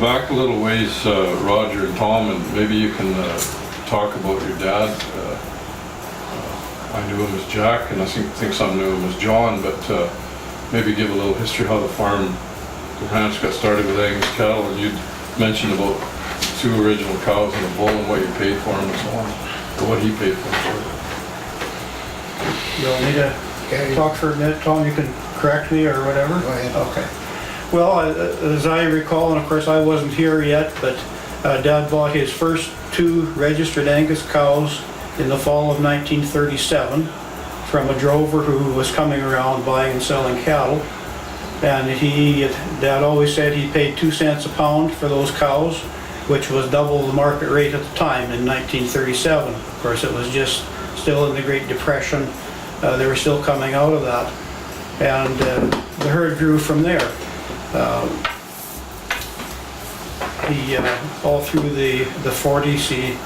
back a little ways, Roger and Tom, and maybe you can talk about your dad. I knew him as Jack, and I think some knew him as John, but maybe give a little history how the farm, the ranch got started with Angus cattle, and you mentioned about 2 original cows and a bull and what you paid for them and so on, or what he paid for them. You want me to talk for a minute, Tom? You can correct me or whatever? Go ahead. Okay. Well, as I recall, and of course I wasn't here yet, but Dad bought his first 2 registered Angus cows in the fall of 1937 from a drover who was coming around buying and selling cattle. And Dad always said he paid 2 cents a pound for those cows, which was double the market rate at the time in 1937. Of course, it was just still in the Great Depression. They were still coming out of that. And the herd grew from there. All through the 40s,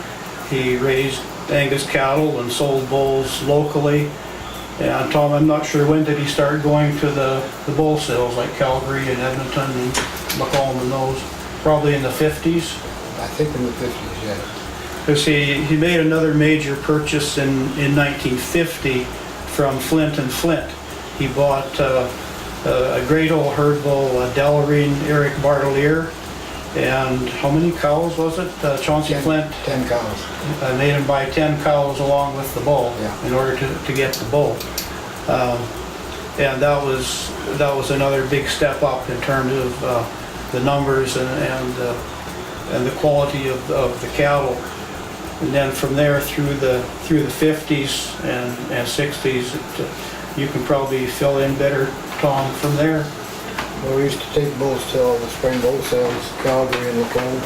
he raised Angus cattle and sold bulls locally. And Tom, I'm not sure when did he start going to the bull sales, like Calgary and Edmonton and Macomb and those? Probably in the 50s? I think in the 50s, yeah. Because he made another major purchase in 1950 from Flint and Flint. He bought a great old herd bull, Delarine Eric Bartelier, and how many cows was it? Chauncey Flint 10 cows. Made him buy 10 cows along with the bull, Yeah. in order to get the bull. And that was another big step up in terms of the numbers and the quality of the cattle. And then from there through the 50s and 60s, you can probably fill in better, Tom, from there. Well, we used to take bulls to all the spring bull sales, Calgary and Macomb.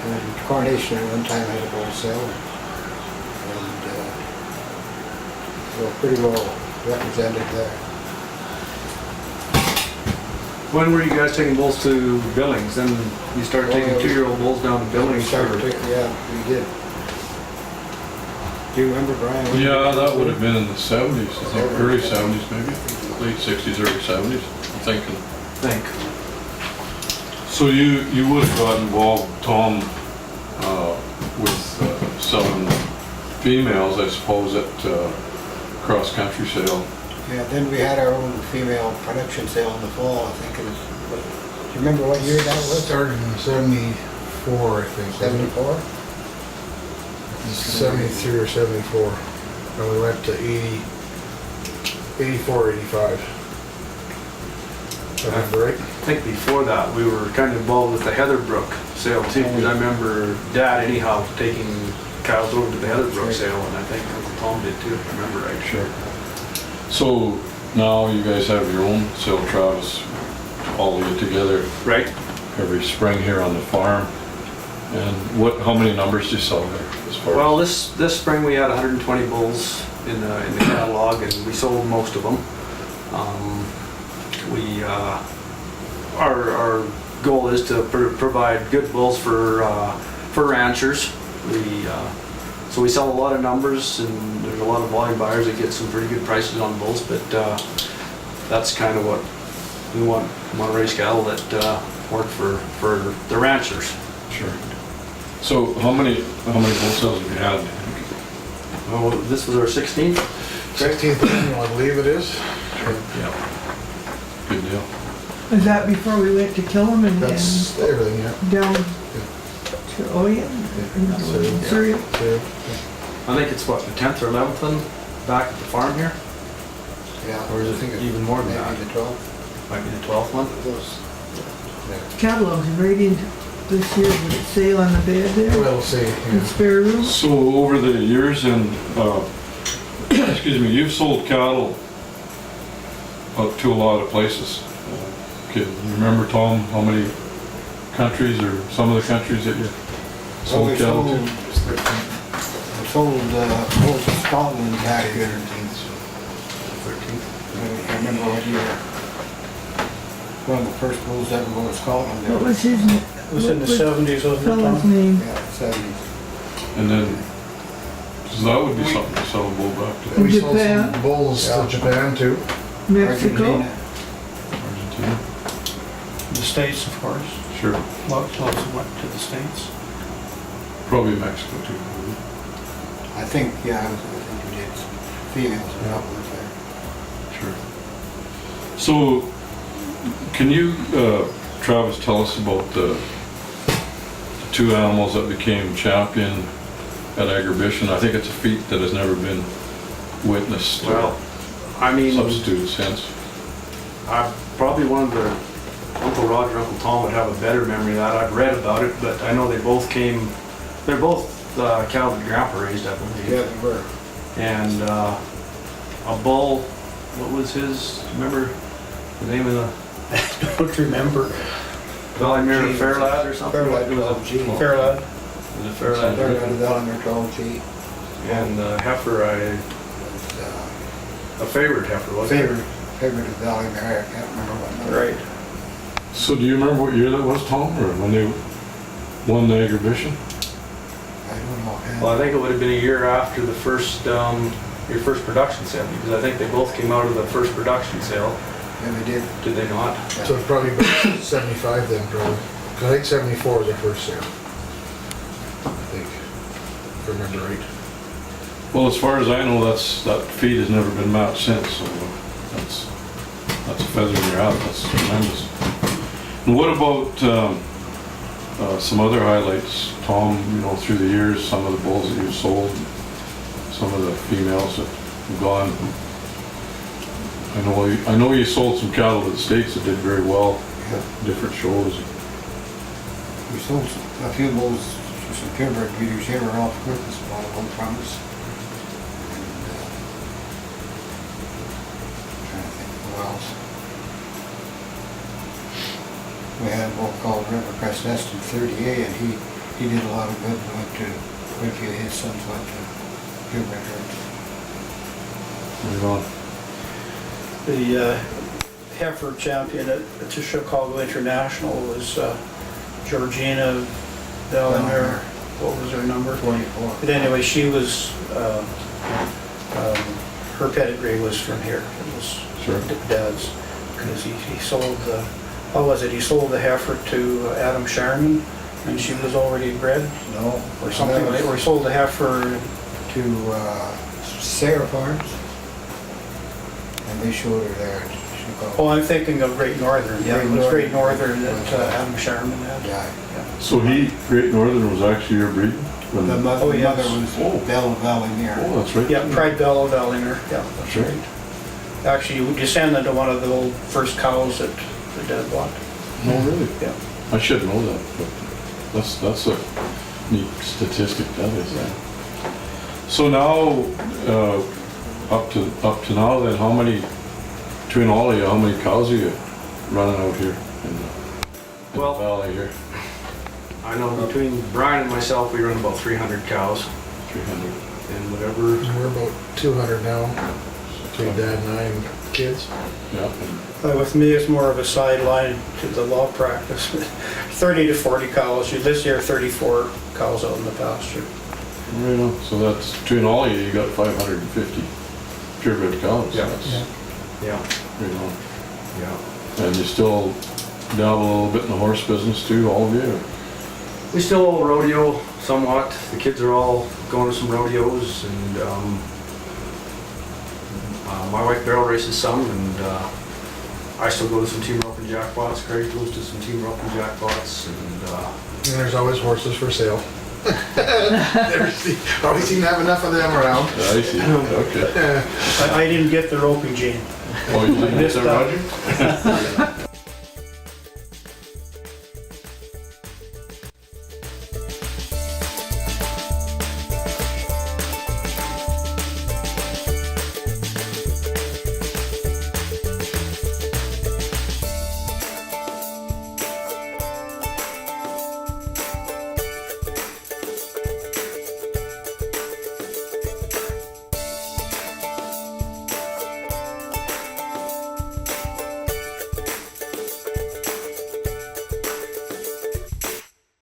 And Coronation at one time had a bull sale. And we're pretty well represented there. When were you guys taking bulls to Billings? Then you started taking 2-year-old bulls down to Billings? Yeah, we did. Do you remember, Brian? Yeah, that would have been in the 70s, I think, early 70s maybe, late 60s, early 70s, I'm thinking. So you would have got involved, Tom, with selling females, I suppose, at cross-country sale. Yeah, then we had our own female production sale in the fall, I think it was. Do you remember what year that was? Started in 74, I think. 74? 73 or 74. And we went to 84, 85. I remember right? I think before that we were kind of involved with the Heatherbrook sale too, because I remember Dad anyhow taking cows over to the Heatherbrook sale, and I think Uncle Tom did too, if I remember right. Sure. So now you guys have your own sale, Travis, all get together Right. every spring here on the farm. And how many numbers do you sell there? As far Well, as this spring we had 120 bulls in the catalog, and we sold most of them. Our goal is to provide good bulls for ranchers. So we sell a lot of numbers, and there's a lot of volume buyers that get some pretty good prices on bulls. But that's kind of what we want. We want to raise cattle that work for the ranchers. Sure. So how many bull sales have you had? Well, this was our 16th. 16th annual, I believe it is. Yeah. Good deal. Was that before we went to kill them and That's everything, yeah. down to Oyen? Surrey? I think it's what, the 10th or 11th one back at the farm here? Yeah. Or is it even more than that? Maybe the 12th. Might be the 12th one. Catalog's right into this year, would it say on the bed there? We'll see. The Yeah. spare room? So over the years, and excuse me, you've sold cattle up to a lot of places. Can you remember, Tom, how many countries or some of the countries that you sold cattle to? We sold bulls to Scotland back in 13th. I remember what year. One of the first bulls ever go to Scotland. What was his name? It was in the 70s, wasn't it, Fellow's Tom? name? Yeah, 70s. And then, so that would be something to sell a bull back to. We sold Japan. some bulls to Japan too. Mexico? Argentina. Argentina. The States, of course. Sure, Lots went to the States. probably Mexico too. I think, yeah, I think we did females were up with there. Sure. So, can you, Travis, tell us about the two animals that became champion at Agribition? I think it's a feat that has never been witnessed or Well, I mean, substituted since. probably one of the, Uncle Roger, Uncle Tom would have a better memory of that. I've read about it, but I know they both came, they're both cattle that Grandpa raised, I believe. Yeah, they were. And a bull, what was his, remember the name of the Don't remember. Valley Mirror G. Fairlad or something? Fairlad It was a- 12G. Fairlad. Was it Fairlad? They're out of Valley 12G. And heifer, a favorite heifer, wasn't it? Favorite of Valley Mary, I can't remember what number. Right. So do you remember what year that was, Tom, or when they won the Agribition? I don't know. Well, I think it would have been a year after the first, your first production sale, because I think they both came out of the first production sale, Yeah, they did. did they not? Yeah. So it's probably about 75 then, probably. 'Cause I think 74 was the first sale. I think, if I remember right. Well, as far as I know, that feat has never been matched since, so that's a feather in your hat, that's tremendous. And what about some other highlights, Tom, you know, through the years, some of the bulls that you've sold, some of the females that have gone? I know you sold some cattle to the States that did very well Yeah. at different shows. We sold a few bulls for some purebred breeders here off Christmas, a lot of them promise. Trying to think who else. We had a bull called Rivercrest Nest in 30A, and he did a lot of good. Went to quite a few of his sons went to purebred herds. Right on. The heifer champion at the Chicago International was Georgina Bellinger. What was her number? 24. But anyway, she was, her pedigree was from here. It was Sure. Dad's, because he sold the, how was it? He sold the heifer to Adam Sharman, and she was already bred, No. or something like, or he sold the heifer. To Sarah Farms. And they showed her there at Chicago. Oh, I'm thinking of Great Northern. Yeah, It was Great Northern. Northern that Adam Sharman had. Yeah. So Great Northern was actually your breed? When- The mother, Oh, yes. mother was Bella Valley Mirror. Oh, that's right. Yeah, Pride Bella Vellinger, yeah, that's Sure. right. Actually, you descended to one of the old first cows that the dad bought. No, really? Yeah. I should know that, but that's a neat statistic, that is. Yeah. So now, up to now then, how many, between all of you, how many cows are you running out here in the Well- valley here? I know between Brian and myself, we run about 300 cows 300. and whatever. We're about 200 now, between Dad and I and kids. Yeah. With me, it's more of a sideline to the law practice. 30 to 40 cows. This year, 34 cows out in the pasture. Right on. So that's, between all of you, you got 550 purebred cows. Yeah. That's Yeah, right on. yeah. And you still dabble a little bit in the horse business too, all of you? We still rodeo somewhat. The kids are all going to some rodeos, and my wife barrel races some, and I still go to some team rope and jackpots. Craig goes to some team rope and jackpots, and And there's always horses for sale. Always seem to have enough of them around. I see, okay. I didn't get the roping gene. Oh, you didn't This get that, time. Roger?